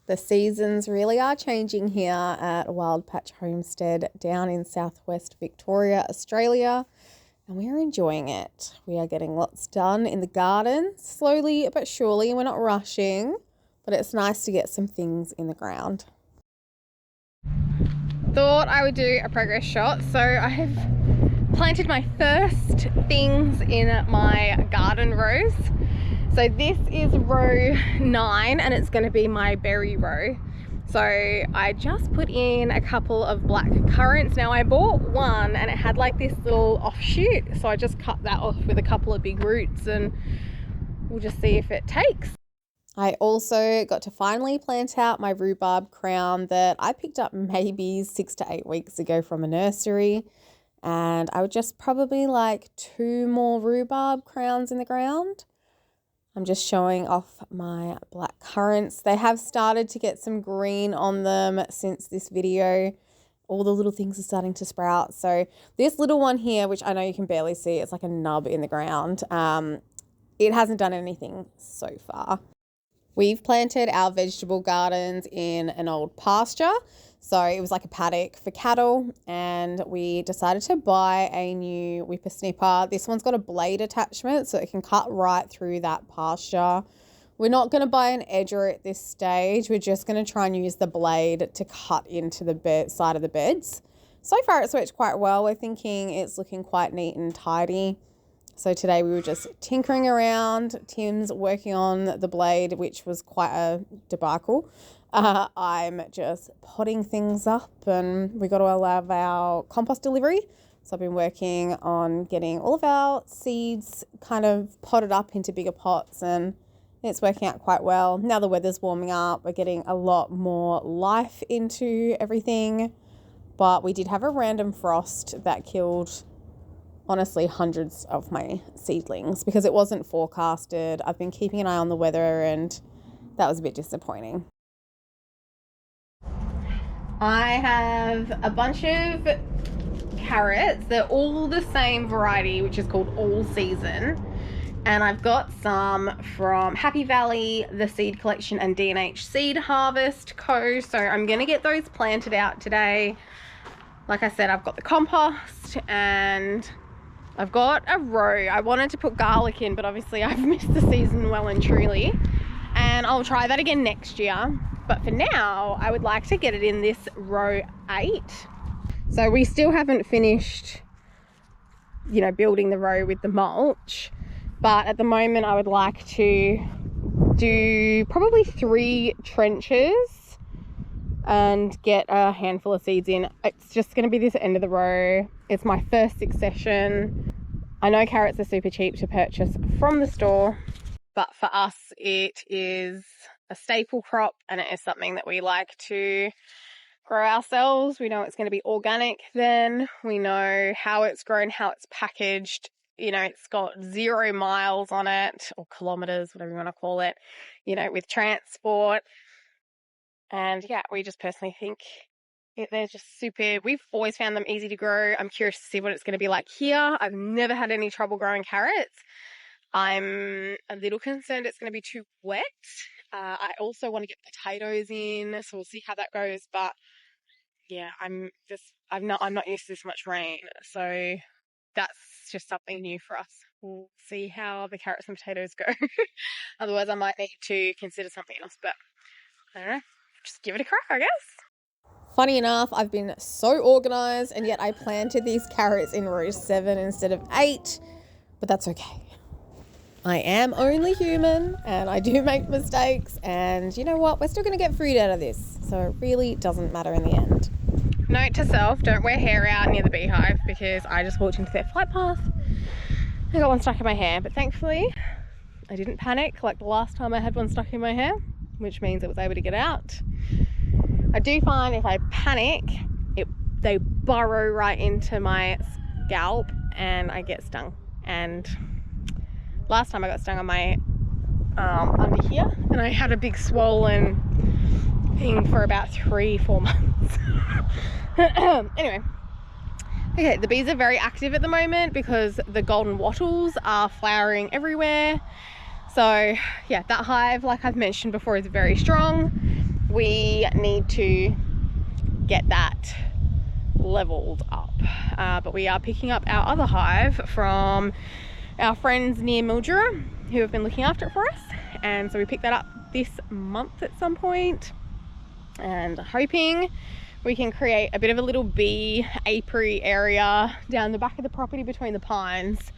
The seasons really are changing here at Wild Patch Homestead down in southwest Victoria, Australia, and we are enjoying it. We are getting lots done in the garden, slowly but surely. We're not rushing, but it's nice to get some things in the ground. Thought I would do a progress shot. So I have planted my first things in my garden rows. So this is row 9 and it's going to be my berry row. So I just put in a couple of black currants. Now I bought one and it had like this little offshoot. So I just cut that off with a couple of big roots and we'll just see if it takes. I also got to finally plant out my rhubarb crown that I picked up maybe 6 to 8 weeks ago from a nursery. And I would just probably like 2 more rhubarb crowns in the ground. I'm just showing off my black currants. They have started to get some green on them since this video. All the little things are starting to sprout. So this little one here, which I know you can barely see, it's like a nub in the ground. It hasn't done anything so far. We've planted our vegetable gardens in an old pasture. So it was like a paddock for cattle and we decided to buy a new whippersnipper. This one's got a blade attachment so it can cut right through that pasture. We're not going to buy an edger at this stage. We're just going to try and use the blade to cut into the side of the beds. So far it's worked quite well. We're thinking it's looking quite neat and tidy. So today we were just tinkering around. Tim's working on the blade, which was quite a debacle. I'm just potting things up and we got to allow our compost delivery. So I've been working on getting all of our seeds kind of potted up into bigger pots and it's working out quite well. Now the weather's warming up, we're getting a lot more life into everything. But we did have a random frost that killed honestly hundreds of my seedlings because it wasn't forecasted. I've been keeping an eye on the weather and that was a bit disappointing. I have a bunch of carrots. They're all the same variety, which is called All Season. And I've got some from Happy Valley, The Seed Collection, and D&H Seed Harvest Co. So I'm going to get those planted out today. Like I said, I've got the compost and I've got a row. I wanted to put garlic in, but obviously I've missed the season well and truly. And I'll try that again next year. But for now, I would like to get it in this row 8. So we still haven't finished, building the row with the mulch. But at the moment, I would like to do probably 3 trenches and get a handful of seeds in. It's just going to be this end of the row. It's my first succession. I know carrots are super cheap to purchase from the store, but for us, it is a staple crop and it is something that we like to grow ourselves. We know it's going to be organic then. We know how it's grown, how it's packaged. It's got 0 miles on it, or kilometers, whatever you want to call it, with transport. And yeah, we just personally think they're just superb. We've always found them easy to grow. I'm curious to see what it's going to be like here. I've never had any trouble growing carrots. I'm a little concerned it's going to be too wet. I also want to get potatoes in, so we'll see how that goes. But yeah, I'm not used to this much rain, so that's just something new for us. We'll see how the carrots and potatoes go. Otherwise, I might need to consider something else. But I don't know, just give it a crack, I guess. Funny enough, I've been so organised, and yet I planted these carrots in row 7 instead of 8. But that's okay. I am only human and I do make mistakes, and you know what, we're still going to get fruit out of this, so it really doesn't matter in the end. Note to self, don't wear hair out near the beehive because I just walked into their flight path. I got one stuck in my hair, but thankfully I didn't panic like the last time I had one stuck in my hair, which means it was able to get out. I do find if I panic, they burrow right into my scalp and I get stung. And last time I got stung on my under here, and I had a big swollen thing for about 3-4 months. Anyway, okay, the bees are very active at the moment because the golden wattles are flowering everywhere. So yeah, that hive, like I've mentioned before, is very strong. we need to get that leveled up. But we are picking up our other hive from our friends near Mildura who have been looking after it for us, and so we picked that up this month at some point, and hoping we can create a bit of a little bee apiary area down the back of the property between the pines.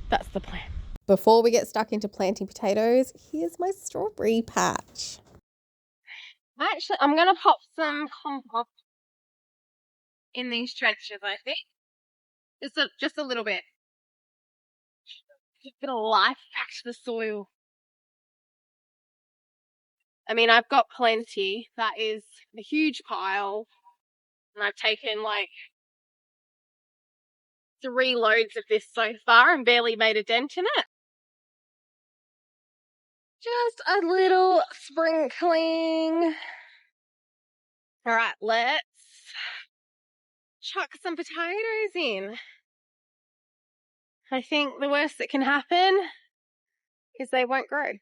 That's the plan. Before we get stuck into planting potatoes, here's my strawberry patch. Actually, I'm gonna pop some compost in these trenches, I think. Just a little bit. Just a bit of life back to the soil. I mean, I've got plenty. That is a huge pile. And I've taken like 3 loads of this so far and barely made a dent in it. Just a little sprinkling. All right, let's chuck some potatoes in. I think the worst that can happen is they won't grow.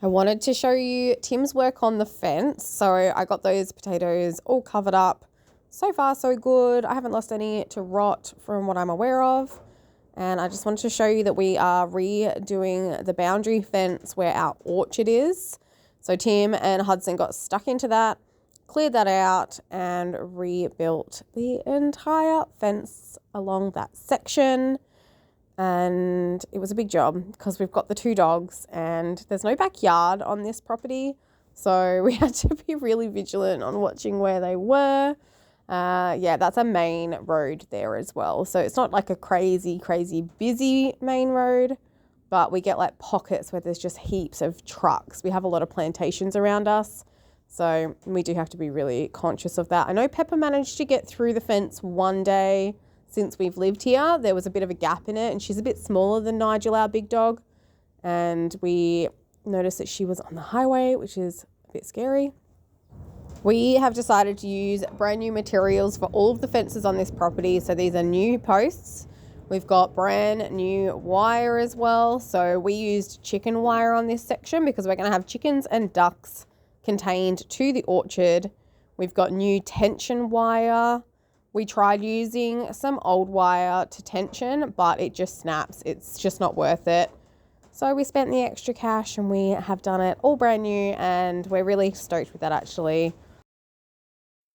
I wanted to show you Tim's work on the fence. So I got those potatoes all covered up. So far, so good. I haven't lost any to rot from what I'm aware of. And I just wanted to show you that we are redoing the boundary fence where our orchard is. So Tim and Hudson got stuck into that, cleared that out, and rebuilt the entire fence along that section. And it was a big job because we've got the 2 dogs and there's no backyard on this property. So we had to be really vigilant on watching where they were. Yeah, that's a main road there as well. So it's not like a crazy busy main road, but we get like pockets where there's just heaps of trucks. We have a lot of plantations around us. So we do have to be really conscious of that. I know Pepper managed to get through the fence one day since we've lived here. There was a bit of a gap in it and she's a bit smaller than Nigel, our big dog. And we noticed that she was on the highway, which is a bit scary. We have decided to use brand new materials for all of the fences on this property. So these are new posts. We've got brand new wire as well. So we used chicken wire on this section because we're going to have chickens and ducks contained to the orchard. We've got new tension wire. We tried using some old wire to tension, but it just snaps. It's just not worth it. So we spent the extra cash and we have done it all brand new, and we're really stoked with that actually.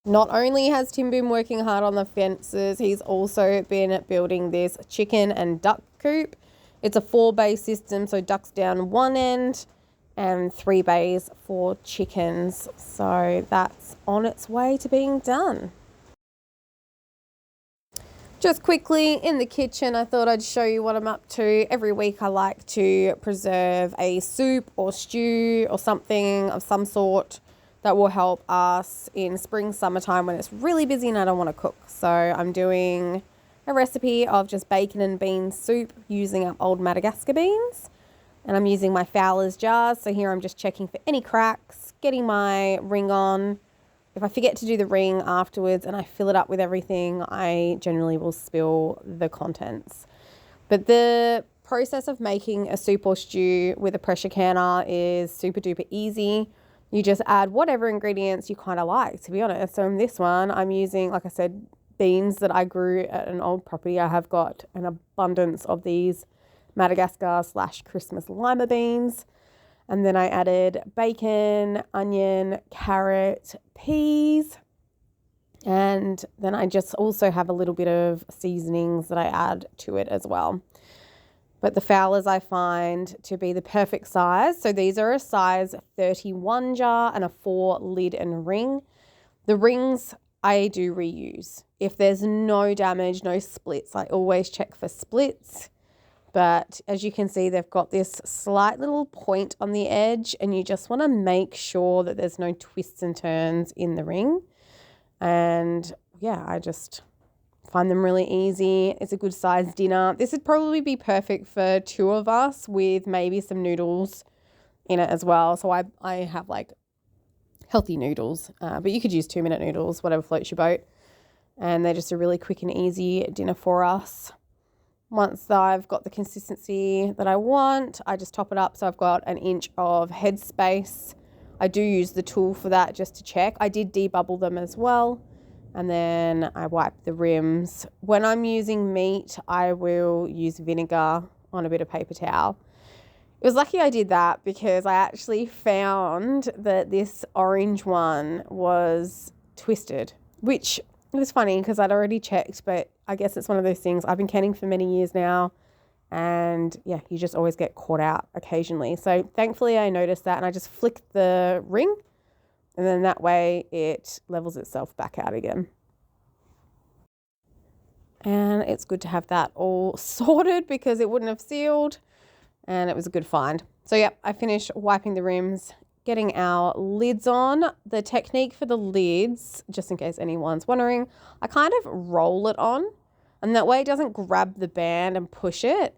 Not only has Tim been working hard on the fences, he's also been building this chicken and duck coop. It's a 4-bay system, so ducks down one end and 3 bays for chickens. So that's on its way to being done. Just quickly in the kitchen, I thought I'd show you what I'm up to. Every week I like to preserve a soup or stew or something of some sort that will help us in spring, summertime when it's really busy and I don't want to cook. So I'm doing a recipe of just bacon and bean soup using up old Madagascar beans. And I'm using my Fowler's jars. So here I'm just checking for any cracks, getting my ring on. If I forget to do the ring afterwards and I fill it up with everything, I generally will spill the contents. But the process of making a soup or stew with a pressure canner is super duper easy. You just add whatever ingredients you kind of like, to be honest. So in this one, I'm using, like I said, beans that I grew at an old property. I have got an abundance of these Madagascar/Christmas lima beans. And then I added bacon, onion, carrot, peas. And then I just also have a little bit of seasonings that I add to it as well. But the Fowlers I find to be the perfect size. So these are a size 31 jar and a 4 lid and ring. The rings I do reuse. If there's no damage, no splits, I always check for splits. But as you can see, they've got this slight little point on the edge and you just want to make sure that there's no twists and turns in the ring. And yeah, I just find them really easy. It's a good size dinner. This would probably be perfect for 2 of us with maybe some noodles in it as well. So I have like healthy noodles, but you could use 2-minute noodles, whatever floats your boat. And they're just a really quick and easy dinner for us. Once I've got the consistency that I want, I just top it up. So I've got 1 inch of headspace I do use the tool for that just to check. I did debubble them as well. And then I wipe the rims. When I'm using meat, I will use vinegar on a bit of paper towel. It was lucky I did that because I actually found that this orange one was twisted, which was funny because I'd already checked, but I guess it's one of those things. I've been canning for many years now, and yeah, you just always get caught out occasionally. So thankfully I noticed that, and I just flicked the ring, and then that way it levels itself back out again. And it's good to have that all sorted because it wouldn't have sealed, and it was a good find. So yeah, I finished wiping the rims, getting our lids on. The technique for the lids, just in case anyone's wondering, I kind of roll it on, and that way it doesn't grab the band and push it.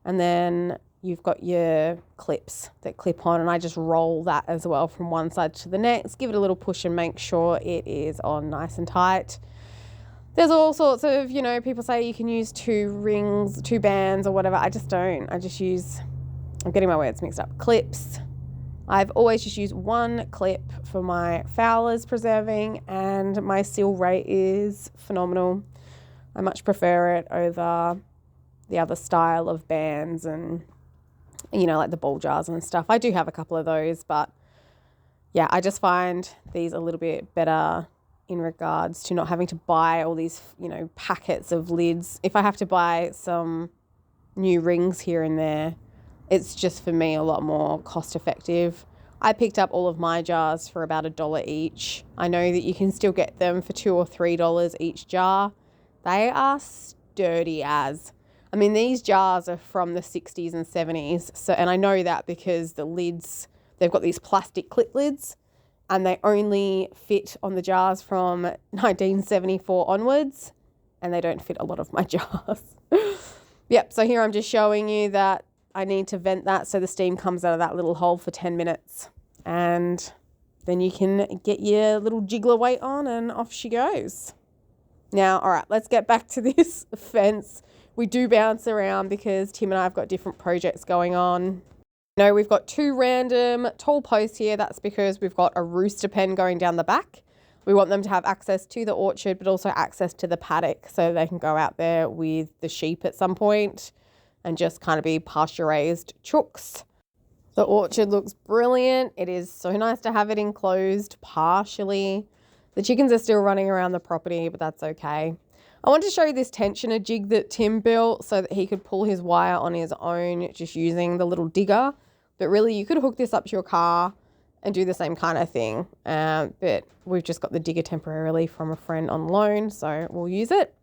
And then you've got your clips that clip on, and I just roll that as well from one side to the next, give it a little push and make sure it is on nice and tight. There's all sorts of, people say you can use 2 rings, 2 bands or whatever. I just don't. I just use, I'm getting my words mixed up, clips. I've always just used 1 clip for my Fowler's preserving, and my seal rate is phenomenal. I much prefer it over the other style of bands and, like the ball jars and stuff. I do have a couple of those, but yeah, I just find these a little bit better in regards to not having to buy all these, packets of lids. If I have to buy some new rings here and there, it's just for me a lot more cost effective. I picked up all of my jars for about $1 each. I know that you can still get them for $2 or $3 each jar. They are sturdy as. I mean, these jars are from the 60s and 70s. So, and I know that because the lids, they've got these plastic clip lids, and they only fit on the jars from 1974 onwards, and they don't fit a lot of my jars. Yep, so here I'm just showing you that I need to vent that so the steam comes out of that little hole for 10 minutes. And then you can get your little jiggler weight on and off she goes. Now, all right, let's get back to this fence. We do bounce around because Tim and I have got different projects going on. No, we've got 2 random tall posts here. That's because we've got a rooster pen going down the back. We want them to have access to the orchard, but also access to the paddock so they can go out there with the sheep at some point and just kind of be pasture raised chooks. The orchard looks brilliant. It is so nice to have it enclosed partially. The chickens are still running around the property, but that's okay. I want to show you this tensioner jig that Tim built so that he could pull his wire on his own just using the little digger. But really, you could hook this up to your car and do the same kind of thing. But we've just got the digger temporarily from a friend on loan, so we'll use it.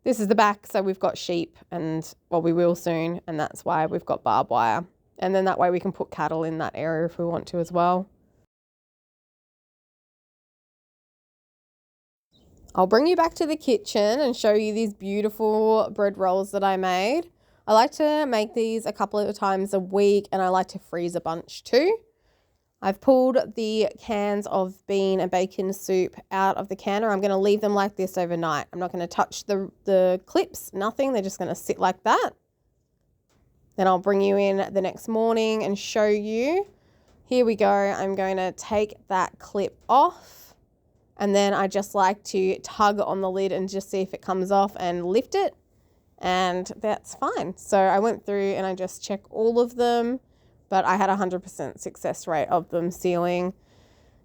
This is the back, so we've got sheep and, well, we will soon, and that's why we've got barbed wire. And then that way we can put cattle in that area if we want to as well. I'll bring you back to the kitchen and show you these beautiful bread rolls that I made. I like to make these a couple of times a week, and I like to freeze a bunch too. I've pulled the cans of bean and bacon soup out of the canner. I'm going to leave them like this overnight. I'm not going to touch the clips, nothing. They're just going to sit like that. Then I'll bring you in the next morning and show you. Here we go. I'm going to take that clip off. And then I just like to tug on the lid and just see if it comes off and lift it. And that's fine. So I went through and I just checked all of them, but I had 100% success rate of them sealing.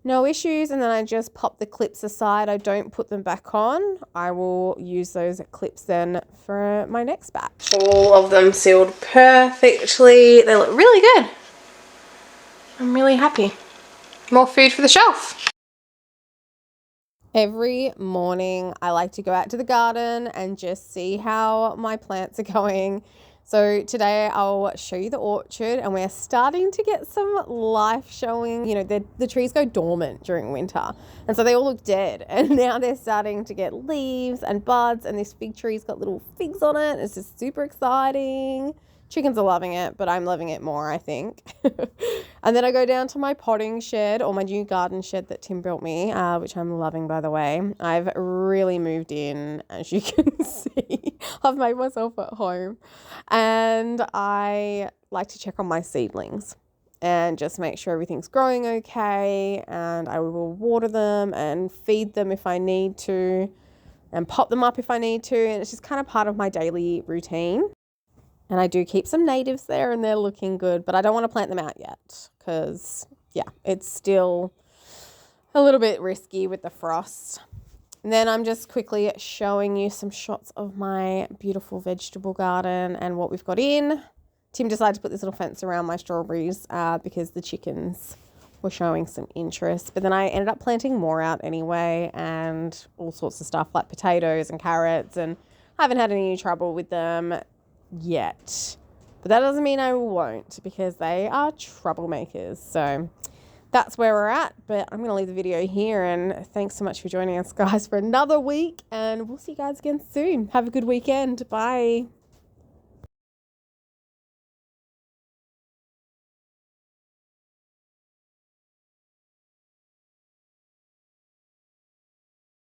No issues. And then I just pop the clips aside. I don't put them back on. I will use those clips then for my next batch. All of them sealed perfectly. They look really good. I'm really happy. More food for the shelf. Every morning I like to go out to the garden and just see how my plants are going. So today I'll show you the orchard, and we're starting to get some life showing. You know, the trees go dormant during winter, and so they all look dead, and now they're starting to get leaves and buds, and this fig tree's got little figs on it. It's just super exciting. Chickens are loving it, but I'm loving it more, I think. And then I go down to my potting shed, or my new garden shed that Tim built me, which I'm loving, by the way. I've really moved in, as you can see. I've made myself at home. And I like to check on my seedlings. and just make sure everything's growing okay. And I will water them and feed them if I need to and pop them up if I need to. And it's just kind of part of my daily routine. And I do keep some natives there and they're looking good, but I don't want to plant them out yet because, yeah, it's still a little bit risky with the frost. And then I'm just quickly showing you some shots of my beautiful vegetable garden and what we've got in. Tim decided to put this little fence around my strawberries because the chickens were showing some interest. But then I ended up planting more out anyway and all sorts of stuff like potatoes and carrots, and I haven't had any trouble with them yet. But that doesn't mean I won't, because they are troublemakers. So that's where we're at. But I'm going to leave the video here, and thanks so much for joining us, guys, for another week, and we'll see you guys again soon. Have a good weekend. Bye.